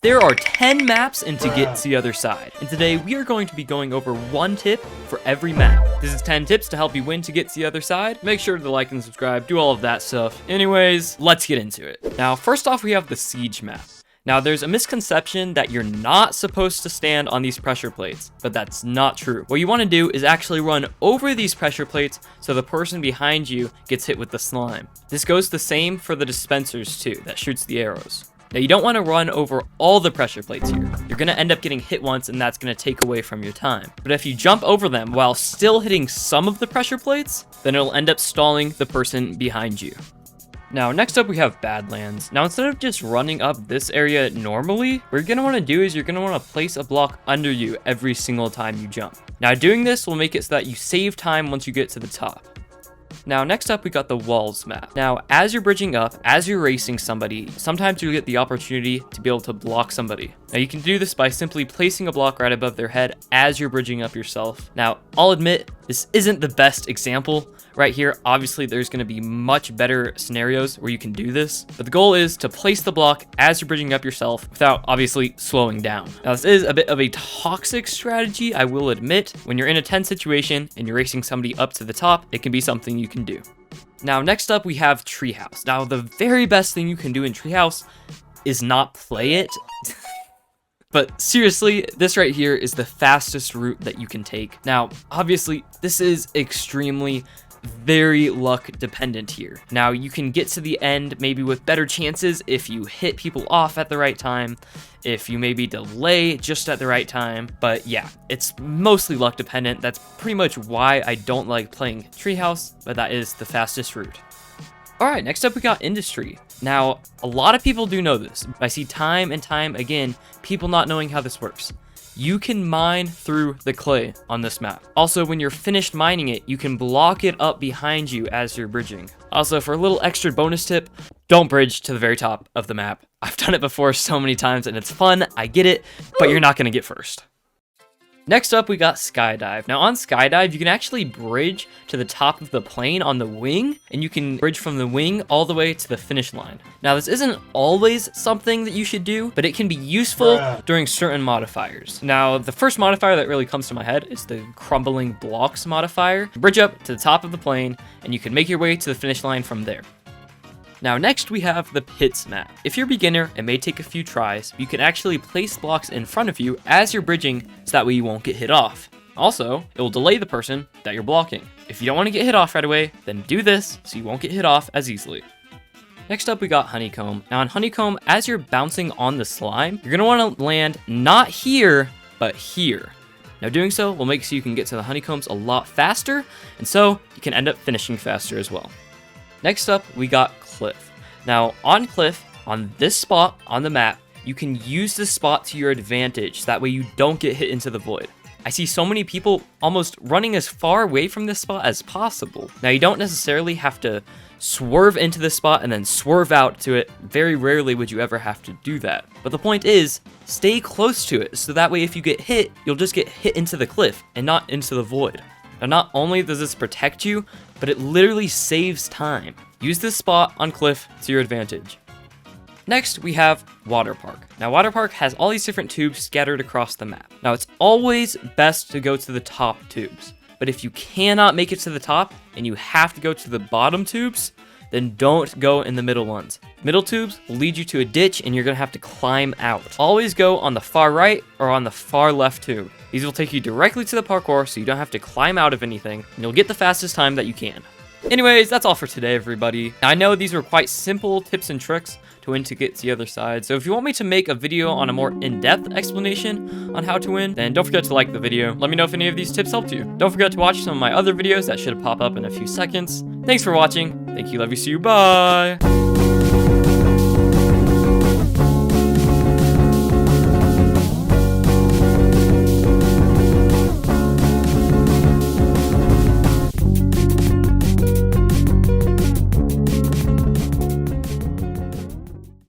There are 10 maps in to get to the other side, and today we are going to be going over one tip for every map. This is 10 tips to help you win to get to the other side. Make sure to like and subscribe, do all of that stuff. Anyways, let's get into it. Now, first off, we have the siege map. Now, there's a misconception that you're not supposed to stand on these pressure plates, but that's not true. What you want to do is actually run over these pressure plates so the person behind you gets hit with the slime. This goes the same for the dispensers too, that shoots the arrows. Now, you don't want to run over all the pressure plates here. You're going to end up getting hit once, and that's going to take away from your time. But if you jump over them while still hitting some of the pressure plates, then it'll end up stalling the person behind you. Now, next up, we have Badlands. Now, instead of just running up this area normally, what you're going to want to do is you're going to want to place a block under you every single time you jump. Now, doing this will make it so that you save time once you get to the top. Now, next up, we got the walls map. Now, as you're bridging up, as you're racing somebody, sometimes you get the opportunity to be able to block somebody. Now, you can do this by simply placing a block right above their head as you're bridging up yourself. Now, I'll admit, this isn't the best example right here. Obviously, there's going to be much better scenarios where you can do this, but the goal is to place the block as you're bridging up yourself without obviously slowing down. Now, this is a bit of a toxic strategy, I will admit. When you're in a tense situation and you're racing somebody up to the top, it can be something you can do. Now, next up, we have Treehouse. Now, the very best thing you can do in Treehouse is not play it. But seriously, this right here is the fastest route that you can take. Now, obviously, this is extremely very luck dependent here. Now, you can get to the end maybe with better chances if you hit people off at the right time, if you maybe delay just at the right time. But yeah, it's mostly luck dependent. That's pretty much why I don't like playing Treehouse, but that is the fastest route. All right, next up we got industry. Now, a lot of people do know this. I see time and time again people not knowing how this works. You can mine through the clay on this map. Also, when you're finished mining it, you can block it up behind you as you're bridging. Also, for a little extra bonus tip, don't bridge to the very top of the map. I've done it before so many times and it's fun, I get it, but you're not gonna get first. Next up, we got Skydive. Now, on Skydive, you can actually bridge to the top of the plane on the wing, and you can bridge from the wing all the way to the finish line. Now, this isn't always something that you should do, but it can be useful during certain modifiers. Now, the first modifier that really comes to my head is the crumbling blocks modifier. Bridge up to the top of the plane, and you can make your way to the finish line from there. Now, next we have the pits map. If you're a beginner, it may take a few tries. You can actually place blocks in front of you as you're bridging so that way you won't get hit off. Also, it will delay the person that you're blocking. If you don't want to get hit off right away, then do this so you won't get hit off as easily. Next up, we got Honeycomb. Now, on Honeycomb, as you're bouncing on the slime, you're going to want to land not here, but here. Now, doing so will make so you can get to the honeycombs a lot faster, and so you can end up finishing faster as well. Next up, we got Cliff. Now, on Cliff, on this spot on the map, you can use this spot to your advantage. That way you don't get hit into the void. I see so many people almost running as far away from this spot as possible. Now, you don't necessarily have to swerve into this spot and then swerve out to it. Very rarely would you ever have to do that. But the point is, stay close to it. So that way if you get hit, you'll just get hit into the cliff and not into the void. Now, not only does this protect you, but it literally saves time. Use this spot on Cliff to your advantage. Next, we have Water Park. Now, Water Park has all these different tubes scattered across the map. Now, it's always best to go to the top tubes. But if you cannot make it to the top and you have to go to the bottom tubes, then don't go in the middle ones. Middle tubes will lead you to a ditch and you're gonna have to climb out. Always go on the far right or on the far left tube. These will take you directly to the parkour so you don't have to climb out of anything, and you'll get the fastest time that you can. Anyways, that's all for today, everybody. Now, I know these were quite simple tips and tricks to win to get to the other side, so if you want me to make a video on a more in-depth explanation on how to win, then don't forget to like the video. Let me know if any of these tips helped you. Don't forget to watch some of my other videos that should pop up in a few seconds. Thanks for watching. Thank you, love you, see you, bye!